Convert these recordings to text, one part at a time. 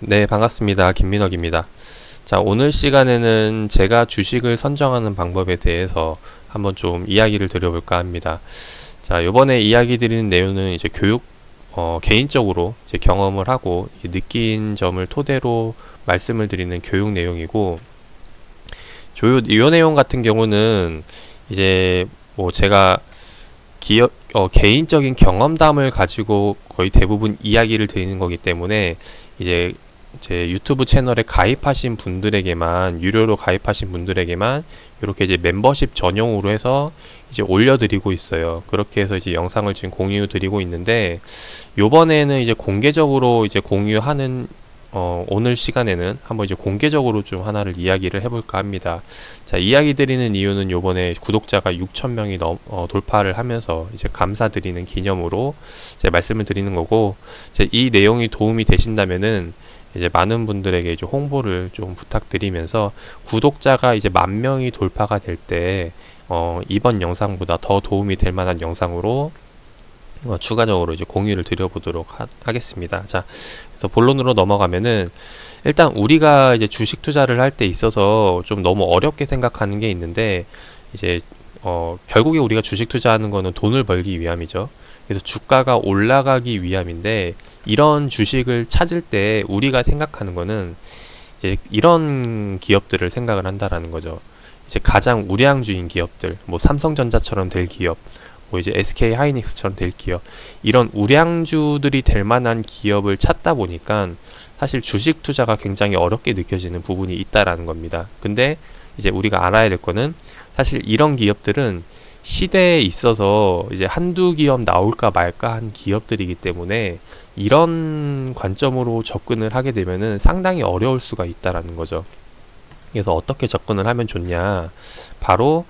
네, 반갑습니다. 김민혁입니다. 자, 오늘 시간에는 제가 주식을 선정하는 방법에 대해서 한번 좀 이야기를 드려볼까 합니다. 자, 요번에 이야기 드리는 내용은 이제 개인적으로 이제 경험을 하고 이제 느낀 점을 토대로 말씀을 드리는 교육 내용이고, 요 내용 같은 경우는 이제 뭐 제가 개인적인 경험담을 가지고 거의 대부분 이야기를 드리는 거기 때문에 이제 제 유튜브 채널에 가입하신 분들에게만, 유료로 가입하신 분들에게만 이렇게 이제 멤버십 전용으로 해서 이제 올려드리고 있어요. 그렇게 해서 이제 영상을 지금 공유 드리고 있는데, 요번에는 이제 공개적으로 이제 공유하는 오늘 시간에는 한번 이제 공개적으로 좀 하나를 이야기를 해볼까 합니다. 자, 이야기 드리는 이유는 요번에 구독자가 6,000명이 돌파를 하면서 이제 감사드리는 기념으로 이제 말씀을 드리는 거고, 이제 이 내용이 도움이 되신다면은 이제 많은 분들에게 이제 홍보를 좀 부탁드리면서, 구독자가 이제 10,000명이 돌파가 될 때 이번 영상보다 더 도움이 될 만한 영상으로 추가적으로 이제 공유를 드려보도록 하겠습니다. 자, 그래서 본론으로 넘어가면은, 일단 우리가 이제 주식 투자를 할 때 있어서 좀 너무 어렵게 생각하는 게 있는데, 이제 결국에 우리가 주식 투자하는 거는 돈을 벌기 위함이죠. 그래서 주가가 올라가기 위함인데, 이런 주식을 찾을 때 우리가 생각하는 거는 이제 이런 기업들을 생각을 한다라는 거죠. 이제 가장 우량주인 기업들, 뭐 삼성전자처럼 될 기업, 뭐 이제 SK 하이닉스처럼 될 기업, 이런 우량주들이 될 만한 기업을 찾다 보니까 사실 주식 투자가 굉장히 어렵게 느껴지는 부분이 있다라는 겁니다. 근데 이제 우리가 알아야 될 거는, 사실 이런 기업들은 시대에 있어서 이제 한두 기업 나올까 말까 한 기업들이기 때문에, 이런 관점으로 접근을 하게 되면은 상당히 어려울 수가 있다라는 거죠. 그래서 어떻게 접근을 하면 좋냐, 바로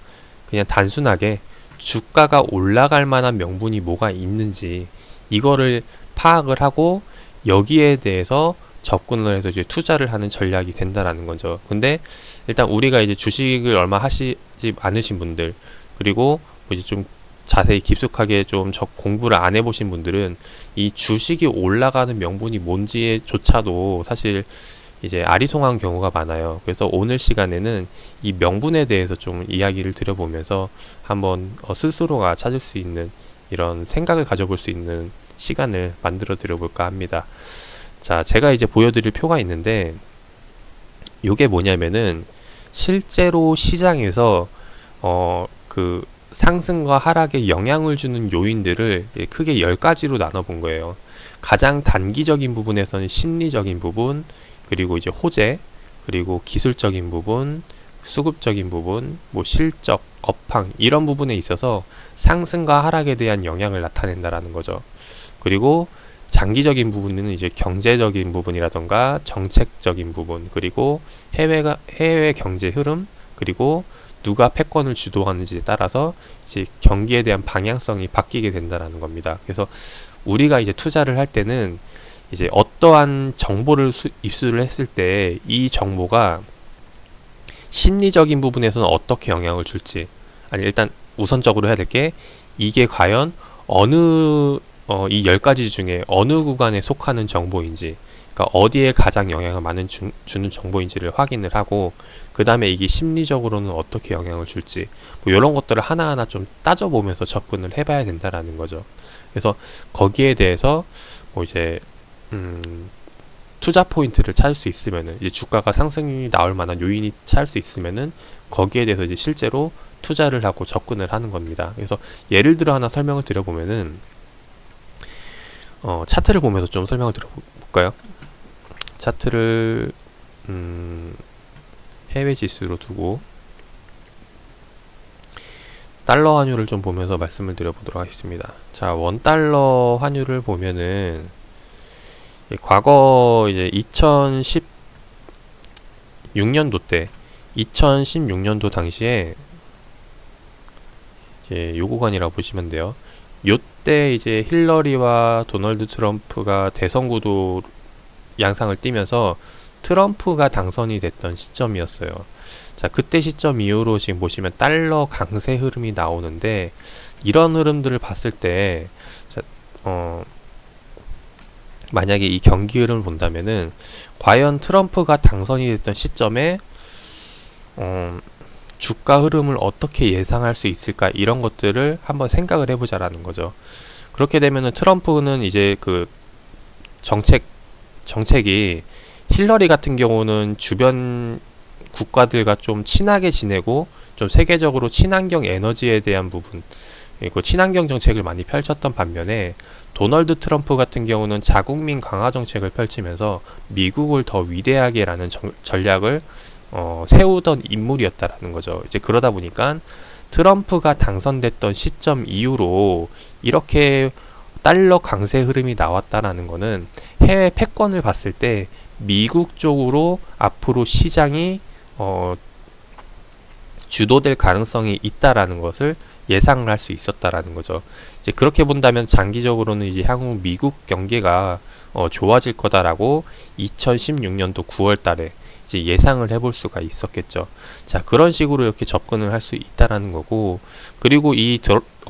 그냥 단순하게 주가가 올라갈 만한 명분이 뭐가 있는지 이거를 파악을 하고, 여기에 대해서 접근을 해서 이제 투자를 하는 전략이 된다라는 거죠. 근데 일단 우리가 이제 주식을 얼마 하시지 않으신 분들, 그리고 뭐 이제 좀 자세히 깊숙하게 좀 공부를 안 해보신 분들은 이 주식이 올라가는 명분이 뭔지조차도 사실 이제 아리송한 경우가 많아요. 그래서 오늘 시간에는 이 명분에 대해서 좀 이야기를 드려보면서 한번 스스로가 찾을 수 있는, 이런 생각을 가져볼 수 있는 시간을 만들어 드려볼까 합니다. 자, 제가 이제 보여드릴 표가 있는데, 요게 뭐냐면은 실제로 시장에서 그 상승과 하락에 영향을 주는 요인들을 크게 10가지로 나눠 본 거예요. 가장 단기적인 부분에서는 심리적인 부분, 그리고 이제 호재, 그리고 기술적인 부분, 수급적인 부분, 뭐 실적, 업황, 이런 부분에 있어서 상승과 하락에 대한 영향을 나타낸다라는 거죠. 그리고 장기적인 부분은 이제 경제적인 부분이라던가 정책적인 부분, 그리고 해외 경제 흐름, 그리고 누가 패권을 주도하는지에 따라서 이제 경기에 대한 방향성이 바뀌게 된다라는 겁니다. 그래서 우리가 이제 투자를 할 때는 이제 어떠한 정보를 입수를 했을 때 이 정보가 심리적인 부분에서는 어떻게 영향을 줄지, 아니 일단 우선적으로 해야 될 게, 이게 과연 이 10가지 중에 어느 구간에 속하는 정보인지, 그러니까 어디에 가장 영향을 많이 주는 정보인지를 확인을 하고, 그 다음에 이게 심리적으로는 어떻게 영향을 줄지, 뭐 이런 것들을 하나하나 좀 따져보면서 접근을 해봐야 된다라는 거죠. 그래서 거기에 대해서 뭐 이제 투자 포인트를 찾을 수 있으면은, 이제 주가가 상승이 나올 만한 요인이 찾을 수 있으면은 거기에 대해서 이제 실제로 투자를 하고 접근을 하는 겁니다. 그래서 예를 들어 하나 설명을 드려보면은, 차트를 보면서 좀 설명을 드려볼까요? 차트를 해외 지수로 두고 달러 환율을 좀 보면서 말씀을 드려보도록 하겠습니다. 자, 원달러 환율을 보면은 과거 이제 2016년도 당시에 이제 요 구간이라고 보시면 돼요. 요때 이제 힐러리와 도널드 트럼프가 대선 구도 양상을 띠면서 트럼프가 당선이 됐던 시점이었어요. 자, 그때 시점 이후로 지금 보시면 달러 강세 흐름이 나오는데, 이런 흐름들을 봤을 때, 자, 만약에 이 경기 흐름을 본다면은 과연 트럼프가 당선이 됐던 시점에 주가 흐름을 어떻게 예상할 수 있을까, 이런 것들을 한번 생각을 해보자라는 거죠. 그렇게 되면은 트럼프는 이제 그 정책이 힐러리 같은 경우는 주변 국가들과 좀 친하게 지내고 좀 세계적으로 친환경 에너지에 대한 부분, 그리고 친환경 정책을 많이 펼쳤던 반면에 도널드 트럼프 같은 경우는 자국민 강화 정책을 펼치면서 미국을 더 위대하게라는 전략을 세우던 인물이었다라는 거죠. 이제 그러다 보니까 트럼프가 당선됐던 시점 이후로 이렇게 달러 강세 흐름이 나왔다라는 거는 해외 패권을 봤을 때 미국 쪽으로 앞으로 시장이 주도될 가능성이 있다라는 것을 예상을 할 수 있었다라는 거죠. 이제 그렇게 본다면 장기적으로는 이제 향후 미국 경제가 좋아질 거다라고 2016년도 9월 달에 이제 예상을 해볼 수가 있었겠죠. 자, 그런 식으로 이렇게 접근을 할 수 있다라는 거고, 그리고 이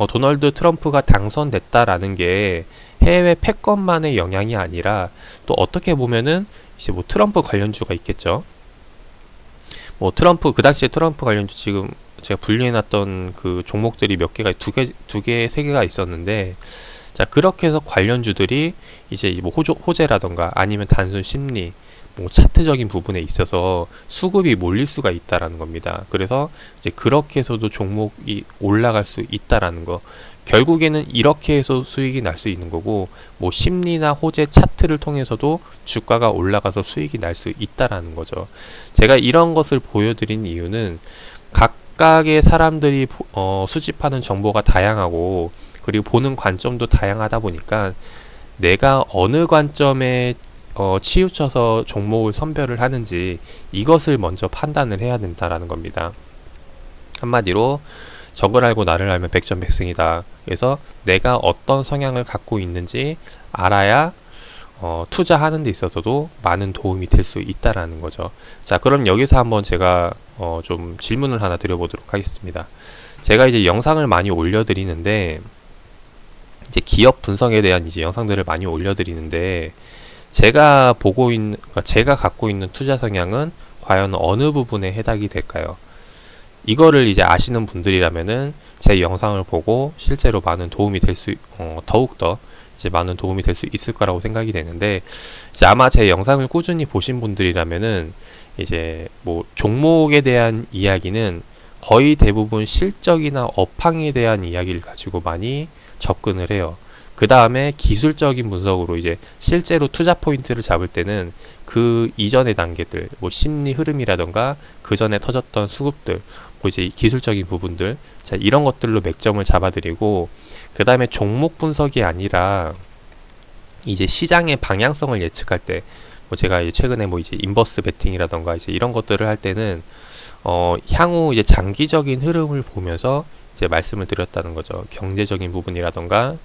도널드 트럼프가 당선됐다라는 게 해외 패권만의 영향이 아니라 또 어떻게 보면은 이제 뭐 트럼프 관련주가 있겠죠. 뭐 트럼프, 그 당시에 트럼프 관련주 지금 제가 분류해놨던 그 종목들이 몇 개가, 두 개, 세 개가 있었는데, 자, 그렇게 해서 관련주들이 이제 뭐 호재라던가 아니면 단순 심리, 뭐 차트적인 부분에 있어서 수급이 몰릴 수가 있다라는 겁니다. 그래서 이제 그렇게 해서도 종목이 올라갈 수 있다라는 거. 결국에는 이렇게 해서 수익이 날 수 있는 거고, 뭐 심리나 호재 차트를 통해서도 주가가 올라가서 수익이 날 수 있다라는 거죠. 제가 이런 것을 보여드린 이유는 각각의 사람들이 수집하는 정보가 다양하고, 그리고 보는 관점도 다양하다 보니까 내가 어느 관점에 치우쳐서 종목을 선별을 하는지 이것을 먼저 판단을 해야 된다라는 겁니다. 한마디로 적을 알고 나를 알면 백전백승이다. 그래서 내가 어떤 성향을 갖고 있는지 알아야 투자하는 데 있어서도 많은 도움이 될 수 있다라는 거죠. 자, 그럼 여기서 한번 제가 좀 질문을 하나 드려보도록 하겠습니다. 제가 이제 영상을 많이 올려드리는데, 이제 기업 분석에 대한 이제 영상들을 많이 올려드리는데, 제가 보고 있는, 그러니까 제가 갖고 있는 투자 성향은 과연 어느 부분에 해당이 될까요? 이거를 이제 아시는 분들이라면은 제 영상을 보고 실제로 많은 도움이 될 수, 더욱더 이제 많은 도움이 될 수 있을 거라고 생각이 되는데, 이제 아마 제 영상을 꾸준히 보신 분들이라면은 이제 뭐 종목에 대한 이야기는 거의 대부분 실적이나 업황에 대한 이야기를 가지고 많이 접근을 해요. 그 다음에 기술적인 분석으로 이제 실제로 투자 포인트를 잡을 때는 그 이전의 단계들, 뭐 심리 흐름이라던가 그 전에 터졌던 수급들, 뭐 이제 기술적인 부분들, 자, 이런 것들로 맥점을 잡아드리고, 그 다음에 종목 분석이 아니라 이제 시장의 방향성을 예측할 때, 뭐 제가 이제 최근에 뭐 이제 인버스 베팅이라던가 이제 이런 것들을 할 때는 향후 이제 장기적인 흐름을 보면서 이제 말씀을 드렸다는 거죠. 경제적인 부분이라던가,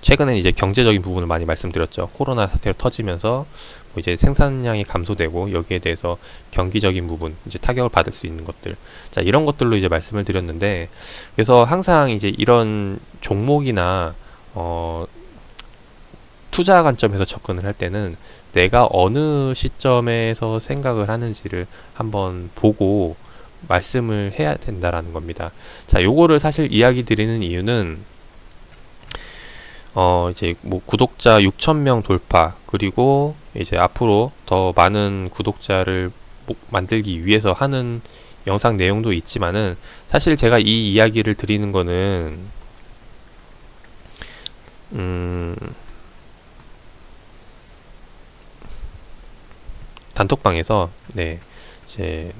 최근에 이제 경제적인 부분을 많이 말씀드렸죠. 코로나 사태가 터지면서 뭐 이제 생산량이 감소되고 여기에 대해서 경기적인 부분, 이제 타격을 받을 수 있는 것들, 자, 이런 것들로 이제 말씀을 드렸는데, 그래서 항상 이제 이런 종목이나 투자 관점에서 접근을 할 때는 내가 어느 시점에서 생각을 하는지를 한번 보고 말씀을 해야 된다라는 겁니다. 자, 요거를 사실 이야기 드리는 이유는 이제 뭐 구독자 6,000명 돌파, 그리고 이제 앞으로 더 많은 구독자를 만들기 위해서 하는 영상 내용도 있지만은, 사실 제가 이 이야기를 드리는 거는 단톡방에서, 네, 이제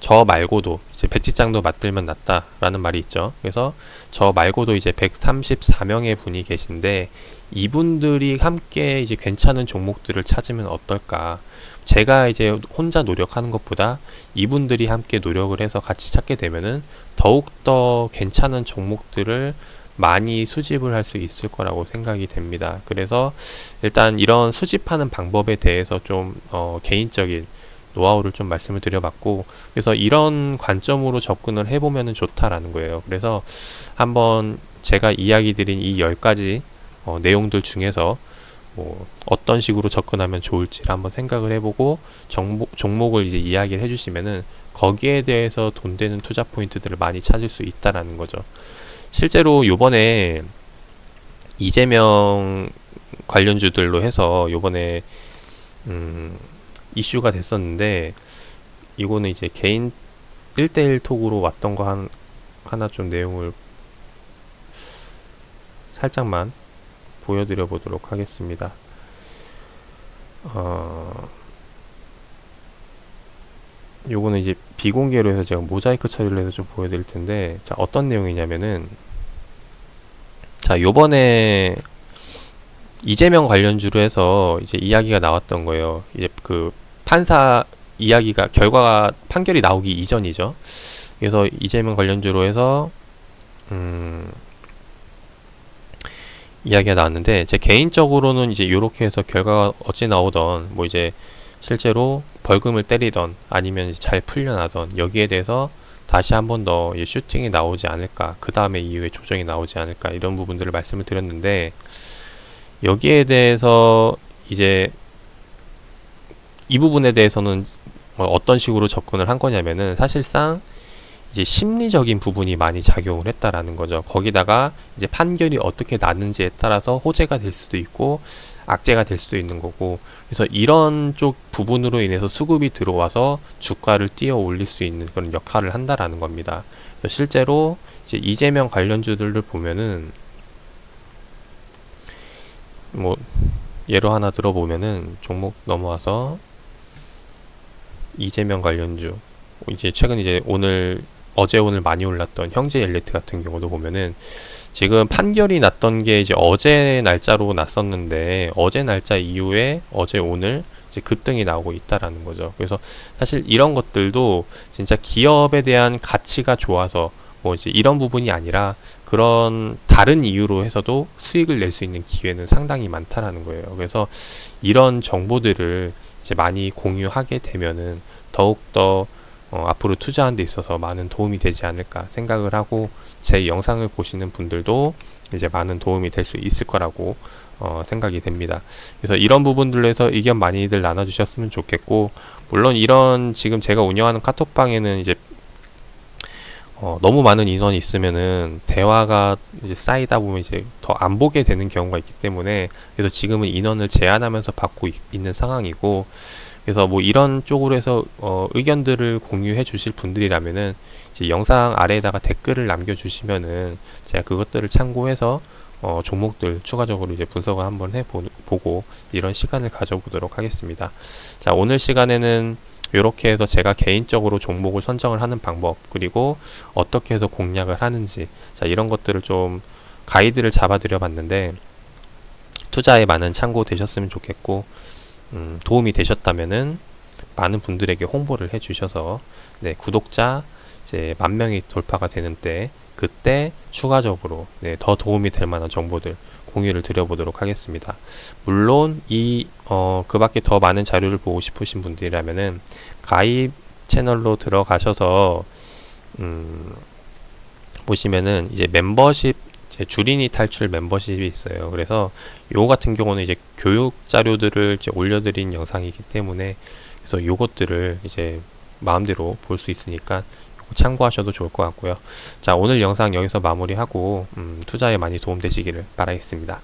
저 말고도 이제 백지장도 맞들면 낫다라는 말이 있죠. 그래서 저 말고도 이제 134명의 분이 계신데, 이분들이 함께 이제 괜찮은 종목들을 찾으면 어떨까. 제가 이제 혼자 노력하는 것보다 이분들이 함께 노력을 해서 같이 찾게 되면은 더욱더 괜찮은 종목들을 많이 수집을 할 수 있을 거라고 생각이 됩니다. 그래서 일단 이런 수집하는 방법에 대해서 좀 개인적인 노하우를 좀 말씀을 드려봤고, 그래서 이런 관점으로 접근을 해보면 좋다라는 거예요. 그래서 한번 제가 이야기 드린 이 10가지 내용들 중에서 뭐 어떤 식으로 접근하면 좋을지를 한번 생각을 해보고 종목을 이제 이야기를 해주시면은 거기에 대해서 돈 되는 투자 포인트들을 많이 찾을 수 있다라는 거죠. 실제로 요번에 이재명 관련주들로 해서 요번에 이슈가 됐었는데, 이거는 이제 개인 1대1 톡으로 왔던 거 하나 좀 내용을 살짝만 보여드려 보도록 하겠습니다. 요거는 이제 비공개로 해서 제가 모자이크 처리를 해서 좀 보여드릴 텐데, 자, 어떤 내용이냐면은, 자, 요번에 이재명 관련주로 해서 이제 이야기가 나왔던 거예요. 이제 그 판사 이야기가, 결과가, 판결이 나오기 이전이죠. 그래서 이재명 관련주로 해서 이야기가 나왔는데, 제 개인적으로는 이제 요렇게 해서 결과가 어찌 나오던, 뭐 이제 실제로 벌금을 때리던 아니면 이제 잘 풀려나던, 여기에 대해서 다시 한 번 더 슈팅이 나오지 않을까, 그 다음에 이후에 조정이 나오지 않을까, 이런 부분들을 말씀을 드렸는데, 여기에 대해서 이제 이 부분에 대해서는 어떤 식으로 접근을 한 거냐면은, 사실상 이제 심리적인 부분이 많이 작용을 했다라는 거죠. 거기다가 이제 판결이 어떻게 나는지에 따라서 호재가 될 수도 있고 악재가 될 수도 있는 거고, 그래서 이런 쪽 부분으로 인해서 수급이 들어와서 주가를 뛰어 올릴 수 있는 그런 역할을 한다라는 겁니다. 그래서 실제로 이제 이재명 관련주들을 보면은, 뭐 예로 하나 들어보면은, 종목 넘어와서 이재명 관련주, 이제 최근 이제 어제 오늘 많이 올랐던 형제엘리트 같은 경우도 보면은, 지금 판결이 났던 게 이제 어제 날짜로 났었는데, 어제 날짜 이후에 어제 오늘 이제 급등이 나오고 있다라는 거죠. 그래서 사실 이런 것들도 진짜 기업에 대한 가치가 좋아서 뭐 이제 이런 부분이 아니라, 그런 다른 이유로 해서도 수익을 낼 수 있는 기회는 상당히 많다라는 거예요. 그래서 이런 정보들을 이제 많이 공유하게 되면은 더욱더 앞으로 투자하는 데 있어서 많은 도움이 되지 않을까 생각을 하고, 제 영상을 보시는 분들도 이제 많은 도움이 될 수 있을 거라고 생각이 됩니다. 그래서 이런 부분들로 해서 의견 많이들 나눠주셨으면 좋겠고, 물론 이런 지금 제가 운영하는 카톡방에는 이제 너무 많은 인원이 있으면은 대화가 이제 쌓이다 보면 이제 더 안 보게 되는 경우가 있기 때문에, 그래서 지금은 인원을 제한하면서 받고 있는 상황이고, 그래서 뭐 이런 쪽으로 해서 의견들을 공유해 주실 분들이라면은 이제 영상 아래에다가 댓글을 남겨주시면은 제가 그것들을 참고해서 종목들 추가적으로 이제 분석을 한번 해보고 이런 시간을 가져보도록 하겠습니다. 자, 오늘 시간에는 이렇게 해서 제가 개인적으로 종목을 선정을 하는 방법, 그리고 어떻게 해서 공략을 하는지, 자, 이런 것들을 좀 가이드를 잡아드려 봤는데, 투자에 많은 참고 되셨으면 좋겠고, 도움이 되셨다면은 많은 분들에게 홍보를 해 주셔서, 네, 구독자 이제 10,000명이 돌파가 되는 때, 그때 추가적으로 네, 더 도움이 될 만한 정보들 공유를 드려보도록 하겠습니다. 물론 그 밖에 더 많은 자료를 보고 싶으신 분들이라면은 가입 채널로 들어가셔서 보시면은 이제 멤버십, 주린이 탈출 멤버십이 있어요. 그래서 요거 같은 경우는 이제 교육 자료들을 이제 올려드린 영상이기 때문에, 그래서 요것들을 이제 마음대로 볼 수 있으니까 참고하셔도 좋을 것 같고요. 자, 오늘 영상 여기서 마무리하고 투자에 많이 도움되시기를 바라겠습니다.